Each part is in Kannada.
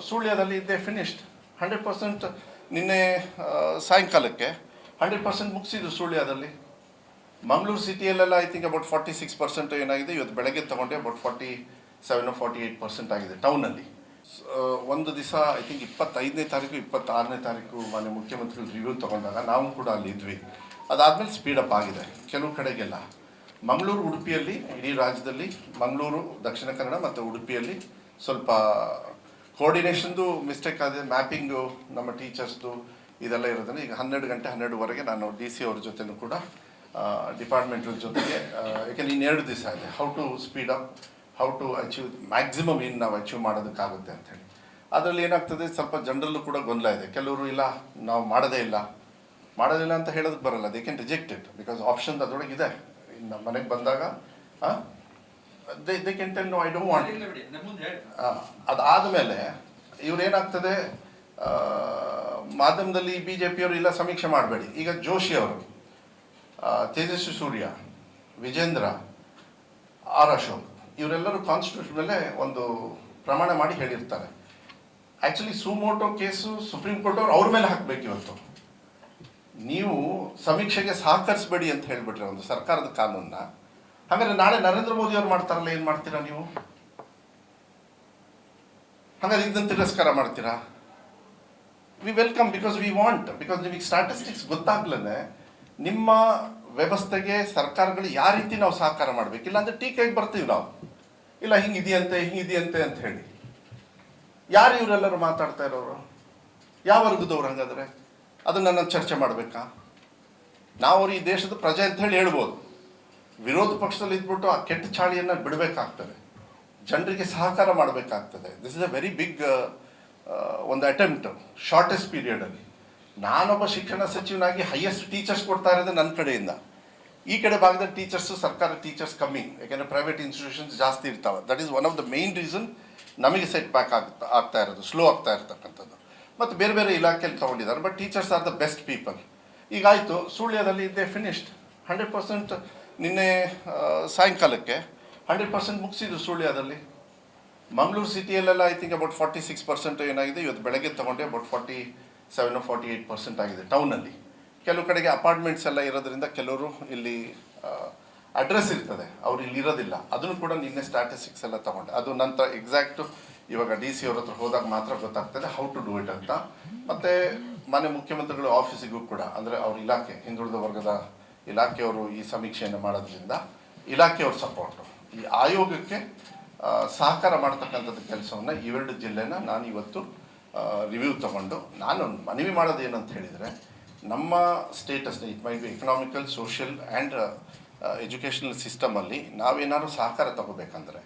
ಸುಳ್ಯದಲ್ಲಿ ದೇ ಫಿನಿಶ್ಡ್ 100%. ನಿನ್ನೆ ಸಾಯಂಕಾಲಕ್ಕೆ 100% ಮುಗಿಸಿದ್ರು ಸುಳ್ಯದಲ್ಲಿ. ಮಂಗಳೂರು ಸಿಟಿಯಲ್ಲೆಲ್ಲ ಐ ಥಿಂಕ್ ಅಬೌಟ್ 46% ಏನಾಗಿದೆ. ಇವತ್ತು ಬೆಳಗ್ಗೆ ತೊಗೊಂಡೆ ಅಬೌಟ್ 47-48% ಆಗಿದೆ ಟೌನಲ್ಲಿ. ಒಂದು ದಿವಸ ಐ ಥಿಂಕ್ 25ನೇ ತಾರೀಕು 26ನೇ ತಾರೀಕು ಮಾನ್ಯ ಮುಖ್ಯಮಂತ್ರಿಗಳು ರಿವ್ಯೂ ತೊಗೊಂಡಾಗ ನಾವು ಕೂಡ ಅಲ್ಲಿ ಇದ್ವಿ. ಅದಾದಮೇಲೆ ಸ್ಪೀಡಪ್ ಆಗಿದೆ ಕೆಲವು ಕಡೆಗೆಲ್ಲ. ಮಂಗಳೂರು ಉಡುಪಿಯಲ್ಲಿ ಇಡೀ ರಾಜ್ಯದಲ್ಲಿ ಮಂಗಳೂರು ದಕ್ಷಿಣ ಕನ್ನಡ ಮತ್ತು ಉಡುಪಿಯಲ್ಲಿ ಸ್ವಲ್ಪ ಕೋಆರ್ಡಿನೇಷನ್ದು ಮಿಸ್ಟೇಕ್ ಆಗಿದೆ. ಮ್ಯಾಪಿಂಗು ನಮ್ಮ ಟೀಚರ್ಸ್ದು ಇದೆಲ್ಲ ಇರೋದನ್ನು ಈಗ 12 ಗಂಟೆ 12ವರೆಗೆ ನಾನು DC ಅವ್ರ ಜೊತೆನೂ ಕೂಡ ಡಿಪಾರ್ಟ್ಮೆಂಟ್ಗಳ ಜೊತೆಗೆ, ಯಾಕೆಂದ್ರೆ ಇನ್ನು 2 ದಿವಸ ಇದೆ, how to speed up, how to achieve maximum ಏನು ನಾವು ಅಚೀವ್ ಮಾಡೋದಕ್ಕಾಗುತ್ತೆ ಅಂಥೇಳಿ. ಅದರಲ್ಲಿ ಏನಾಗ್ತದೆ, ಸ್ವಲ್ಪ ಜನರಲ್ಲೂ ಕೂಡ ಗೊಂದಲ ಇದೆ. ಕೆಲವರು ಇಲ್ಲ ನಾವು ಮಾಡೋದಿಲ್ಲ ಅಂತ ಹೇಳೋದಕ್ಕೆ ಬರಲ್ಲ. They can reject it because option ಅದರೊಳಗಿದೆ. ನಮ್ಮ ಮನೆಗೆ ಬಂದಾಗ they can tell no I don't want. ಅದಾದಮೇಲೆ ಇವ್ರೇನಾಗ್ತದೆ, ಮಾಧ್ಯಮದಲ್ಲಿ BJP ಅವರು ಇಲ್ಲ ಸಮೀಕ್ಷೆ ಮಾಡಬೇಡಿ. ಈಗ ಜೋಶಿ ಅವರು, ತೇಜಸ್ವಿ ಸೂರ್ಯ, ವಿಜೇಂದ್ರ, ಅಶೋಕ್ ಇವರೆಲ್ಲರೂ ಕಾನ್ಸ್ಟಿಟ್ಯೂಷನ್ ಮೇಲೆ ಒಂದು ಪ್ರಮಾಣ ಮಾಡಿ ಹೇಳಿರ್ತಾರೆ. Actually suo motu case supreme court ಅವರು ಅವ್ರ ಮೇಲೆ ಹಾಕಬೇಕು. ಇವತ್ತು ನೀವು ಸಮೀಕ್ಷೆಗೆ ಸಹಕರಿಸಬೇಡಿ ಅಂತ ಹೇಳಿಬಿಟ್ರೆ ಒಂದು ಸರ್ಕಾರದ ಕಾನೂನನ್ನ, ಹಾಗಾದ್ರೆ ನಾಳೆ ನರೇಂದ್ರ ಮೋದಿ ಅವ್ರು ಮಾಡ್ತಾರಲ್ಲ, ಏನು ಮಾಡ್ತೀರಾ ನೀವು? ಹಾಗಾದ್ರೆ ಇದನ್ನು ತಿರಸ್ಕಾರ ಮಾಡ್ತೀರಾ? V welcome because we want, because ನಿಮಗೆ ಸ್ಟ್ಯಾಟಿಸ್ಟಿಕ್ಸ್ ಗೊತ್ತಾಗ್ಲೇ ನಿಮ್ಮ ವ್ಯವಸ್ಥೆಗೆ ಸರ್ಕಾರಗಳು ಯಾವ ರೀತಿ ನಾವು ಸಹಕಾರ ಮಾಡಬೇಕು. ಇಲ್ಲಾಂದ್ರೆ ಟೀಕೆಗೆ ಬರ್ತೀವಿ ನಾವು, ಇಲ್ಲ ಹಿಂಗಿದೆಯಂತೆ ಅಂತ ಹೇಳಿ. ಯಾರು ಇವರೆಲ್ಲರೂ ಮಾತಾಡ್ತಾ ಇರೋರು? ಯಾವ ವರ್ಗದವ್ರು? ಹಾಗಾದ್ರೆ ಅದನ್ನು ನಾನು ಚರ್ಚೆ ಮಾಡಬೇಕಾ? ನಾವು ಈ ದೇಶದ ಪ್ರಜೆ ಅಂತ ಹೇಳಿ ಹೇಳ್ಬೋದು. ವಿರೋಧ ಪಕ್ಷದಲ್ಲಿ ಇದ್ಬಿಟ್ಟು ಆ ಕೆಟ್ಟ ಚಾಳಿಯನ್ನು ಬಿಡಬೇಕಾಗ್ತದೆ, ಜನರಿಗೆ ಸಹಕಾರ ಮಾಡಬೇಕಾಗ್ತದೆ. This is a very big ಒಂದು ಅಟೆಂಪ್ಟ್ ಶಾರ್ಟೆಸ್ಟ್ ಪೀರಿಯಡಲ್ಲಿ. ನಾನೊಬ್ಬ ಶಿಕ್ಷಣ ಸಚಿವನಾಗಿ ಹೈಯೆಸ್ಟ್ ಟೀಚರ್ಸ್ ಕೊಡ್ತಾ ಇರೋದು ನನ್ನ ಕಡೆಯಿಂದ. ಈ ಕಡೆ ಭಾಗದ ಟೀಚರ್ಸು, ಸರ್ಕಾರ ಟೀಚರ್ಸ್ ಕಮ್ಮಿ, ಯಾಕೆಂದರೆ ಪ್ರೈವೇಟ್ ಇನ್ಸ್ಟಿಟ್ಯೂಷನ್ಸ್ ಜಾಸ್ತಿ ಇರ್ತಾವೆ. That is one of the main reason ನಮಗೆ ಸೆಟ್ ಬ್ಯಾಕ್ ಆಗ್ತಾ ಇರೋದು, ಸ್ಲೋ ಆಗ್ತಾ ಇರ್ತಕ್ಕಂಥದ್ದು. ಮತ್ತು ಬೇರೆ ಬೇರೆ ಇಲಾಖೆಯಲ್ಲಿ ತೊಗೊಂಡಿದ್ದಾರೆ. But teachers are the best people. ಈಗಾಯಿತು ಸುಳ್ಯದಲ್ಲಿ ದೇ ಫಿನಿಶ್ಡ್ 100%. ನಿನ್ನೆ ಸಾಯಂಕಾಲಕ್ಕೆ 100% ಮುಗಿಸಿದ್ರು ಸುಳ್ಯದಲ್ಲಿ. ಮಂಗಳೂರು ಸಿಟಿಯಲ್ಲೆಲ್ಲ ಐ ಥಿಂಕ್ ಅಬೌಟ್ 46% ಏನಾಗಿದೆ. ಇವತ್ತು ಬೆಳಗ್ಗೆ ತೊಗೊಂಡೆ ಅಬೌಟ್ 47-48% ಆಗಿದೆ ಟೌನಲ್ಲಿ. ಕೆಲವು ಕಡೆಗೆ ಅಪಾರ್ಟ್ಮೆಂಟ್ಸ್ ಎಲ್ಲ ಇರೋದ್ರಿಂದ ಕೆಲವರು ಇಲ್ಲಿ ಅಡ್ರೆಸ್ ಇರ್ತದೆ, ಅವ್ರು ಇಲ್ಲಿ ಇರೋದಿಲ್ಲ. ಅದನ್ನು ಕೂಡ ನಿನ್ನೆ ಸ್ಟ್ಯಾಟಿಸ್ಟಿಕ್ಸ್ ಎಲ್ಲ ತೊಗೊಂಡೆ. ಅದು ನಂತರ ಎಕ್ಸಾಕ್ಟು ಇವಾಗ DC ಅವ್ರ ಹತ್ರ ಹೋದಾಗ ಮಾತ್ರ ಗೊತ್ತಾಗ್ತದೆ ಹೌ ಟು ಡೂ ಇಟ್ ಅಂತ. ಮತ್ತು ಮಾನ್ಯ ಮುಖ್ಯಮಂತ್ರಿಗಳ ಆಫೀಸಿಗೂ ಕೂಡ, ಅಂದರೆ ಅವ್ರ ಇಲಾಖೆ, ಹಿಂದುಳಿದ ವರ್ಗದ ಇಲಾಖೆಯವರು ಈ ಸಮೀಕ್ಷೆಯನ್ನು ಮಾಡೋದ್ರಿಂದ ಇಲಾಖೆಯವ್ರ ಸಪೋರ್ಟು, ಈ ಆಯೋಗಕ್ಕೆ ಸಹಕಾರ ಮಾಡ್ತಕ್ಕಂಥದ್ದು ಕೆಲಸವನ್ನು ಈ 2 ಜಿಲ್ಲೆನ ನಾನು ಇವತ್ತು ರಿವ್ಯೂ ತೊಗೊಂಡು ನಾನು ಮನವಿ ಮಾಡೋದು ಏನಂತ ಹೇಳಿದರೆ, ನಮ್ಮ ಸ್ಟೇಟಸ್ನ it might be economical, social and educational ಸಿಸ್ಟಮಲ್ಲಿ ನಾವೇನಾದ್ರು ಸಹಕಾರ ತಗೋಬೇಕಂದ್ರೆ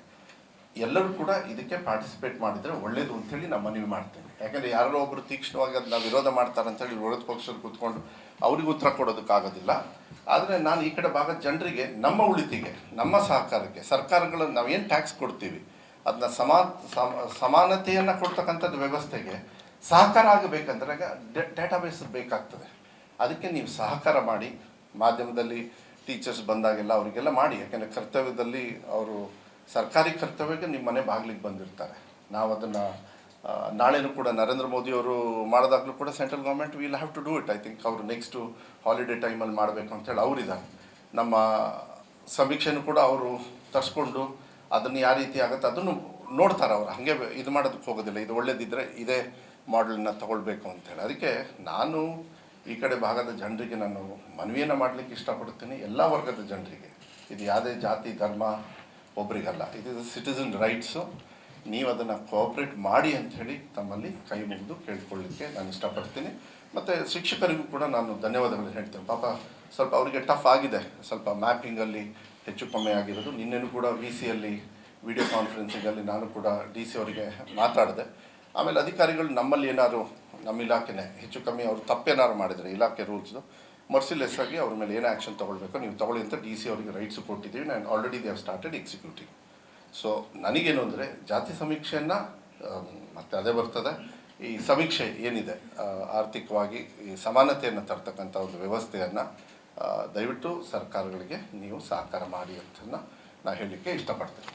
ಎಲ್ಲರೂ ಕೂಡ ಇದಕ್ಕೆ ಪಾರ್ಟಿಸಿಪೇಟ್ ಮಾಡಿದರೆ ಒಳ್ಳೇದು ಅಂಥೇಳಿ ನಾನು ಮನವಿ ಮಾಡ್ತೇನೆ. ಯಾಕಂದರೆ ಯಾರೋ ಒಬ್ಬರು ತೀಕ್ಷ್ಣವಾಗಿ ಅದನ್ನ ವಿರೋಧ ಮಾಡ್ತಾರೆ ಅಂತೇಳಿ ವಿರೋಧ ಪಕ್ಷದಲ್ಲಿ ಕೂತ್ಕೊಂಡು ಅವ್ರಿಗೆ ಉತ್ತರ ಕೊಡೋದಕ್ಕಾಗೋದಿಲ್ಲ. ಆದರೆ ನಾನು ಈ ಕಡೆ ಭಾಗದ ಜನರಿಗೆ ನಮ್ಮ ಉಳಿತಿಗೆ, ನಮ್ಮ ಸಹಕಾರಕ್ಕೆ, ಸರ್ಕಾರಗಳನ್ನು ನಾವೇನು ಟ್ಯಾಕ್ಸ್ ಕೊಡ್ತೀವಿ ಅದನ್ನ ಸಮಾನತೆಯನ್ನು ಕೊಡ್ತಕ್ಕಂಥದ್ದು ವ್ಯವಸ್ಥೆಗೆ ಸಹಕಾರ ಆಗಬೇಕಂದ್ರೆ ಡೇಟಾಬೇಸ್ ಬೇಕಾಗ್ತದೆ. ಅದಕ್ಕೆ ನೀವು ಸಹಕಾರ ಮಾಡಿ. ಮಾಧ್ಯಮದಲ್ಲಿ ಟೀಚರ್ಸ್ ಬಂದಾಗೆಲ್ಲ ಅವರಿಗೆಲ್ಲ ಮಾಡಿ, ಯಾಕೆಂದರೆ ಕರ್ತವ್ಯದಲ್ಲಿ ಅವರು ಸರ್ಕಾರಿ ಕರ್ತವ್ಯಕ್ಕೆ ನಿಮ್ಮ ಮನೆ ಬಾಗಿಲಿಗೆ ಬಂದಿರ್ತಾರೆ. ನಾವು ಅದನ್ನು ನಾಳೆನೂ ಕೂಡ ನರೇಂದ್ರ ಮೋದಿ ಅವರು ಮಾಡಿದಾಗಲೂ ಕೂಡ central government will have to do it. I think ಅವರು ನೆಕ್ಸ್ಟು ಹಾಲಿಡೇ ಟೈಮಲ್ಲಿ ಮಾಡಬೇಕು ಅಂತೇಳಿ ಅವರಿದ್ದಾರೆ. ನಮ್ಮ ಸಮೀಕ್ಷೆನೂ ಕೂಡ ಅವರು ತರಿಸ್ಕೊಂಡು ಅದನ್ನು ಯಾವ ರೀತಿ ಆಗುತ್ತೆ ಅದನ್ನು ನೋಡ್ತಾರೆ. ಅವರು ಹಾಗೆ ಇದು ಮಾಡೋದಕ್ಕೆ ಹೋಗೋದಿಲ್ಲ. ಇದು ಒಳ್ಳೇದಿದ್ದರೆ ಇದೇ ಮಾಡಲನ್ನ ತಗೊಳ್ಬೇಕು ಅಂತೇಳಿ. ಅದಕ್ಕೆ ನಾನು ಈ ಕಡೆ ಭಾಗದ ಜನರಿಗೆ ನಾನು ಮನವಿಯನ್ನು ಮಾಡಲಿಕ್ಕೆ ಇಷ್ಟಪಡ್ತೀನಿ, ಎಲ್ಲ ವರ್ಗದ ಜನರಿಗೆ. ಇದು ಯಾವುದೇ ಜಾತಿ ಧರ್ಮ ಒಬ್ರಿಗಲ್ಲ, ಇದು ಸಿಟಿಸನ್ ರೈಟ್ಸು. ನೀವು ಅದನ್ನು ಕೋಆಪ್ರೇಟ್ ಮಾಡಿ ಅಂಥೇಳಿ ತಮ್ಮಲ್ಲಿ ಕೈ ಮುಗಿದು ಕೇಳ್ಕೊಳ್ಳಿಕ್ಕೆ ನಾನು ಇಷ್ಟಪಡ್ತೀನಿ. ಮತ್ತು ಶಿಕ್ಷಕರಿಗೂ ಕೂಡ ನಾನು ಧನ್ಯವಾದಗಳು ಹೇಳ್ತೇನೆ. ಪಾಪ ಸ್ವಲ್ಪ ಅವರಿಗೆ ಟಫ್ ಆಗಿದೆ, ಸ್ವಲ್ಪ ಮ್ಯಾಪಿಂಗಲ್ಲಿ ಹೆಚ್ಚು ಕಮ್ಮಿ ಆಗಿರೋದು. ನಿನ್ನೆನೂ ಕೂಡ VCಯಲ್ಲಿ ವಿಡಿಯೋ ಕಾನ್ಫರೆನ್ಸಿಂಗಲ್ಲಿ ನಾನು ಕೂಡ DC ಅವರಿಗೆ ಮಾತಾಡಿದೆ. ಆಮೇಲೆ ಅಧಿಕಾರಿಗಳು ನಮ್ಮಲ್ಲಿ ಏನಾದ್ರು, ನಮ್ಮ ಇಲಾಖೆನೇ ಹೆಚ್ಚು ಕಮ್ಮಿ ಅವರು ತಪ್ಪೇನಾದ್ರು ಮಾಡಿದರೆ ಇಲಾಖೆ ರೂಲ್ಸ್ದು ಮರ್ಸಿಲೆಸ್ ಆಗಿ ಅವ್ರ ಮೇಲೆ ಏನು ಆ್ಯಕ್ಷನ್ ತೊಗೊಳ್ಬೇಕು ನೀವು ತೊಗೊಳ್ಳಿ ಅಂತ DC ಅವರಿಗೆ ರೈಟ್ಸು ಕೊಟ್ಟಿದ್ದೀವಿ. ನಾನು already they have started executing. So ನನಗೇನು ಅಂದರೆ ಜಾತಿ ಸಮೀಕ್ಷೆಯನ್ನು ಮತ್ತು ಅದೇ ಬರ್ತದೆ ಈ ಸಮೀಕ್ಷೆ ಏನಿದೆ ಆರ್ಥಿಕವಾಗಿ ಈ ಸಮಾನತೆಯನ್ನು ತರ್ತಕ್ಕಂಥ ಒಂದು ವ್ಯವಸ್ಥೆಯನ್ನು ದಯವಿಟ್ಟು ಸರ್ಕಾರಗಳಿಗೆ ನೀವು ಸಹಕಾರ ಮಾಡಿ ಅಂತ ನಾನು ಹೇಳಲಿಕ್ಕೆ ಇಷ್ಟಪಡ್ತೇನೆ.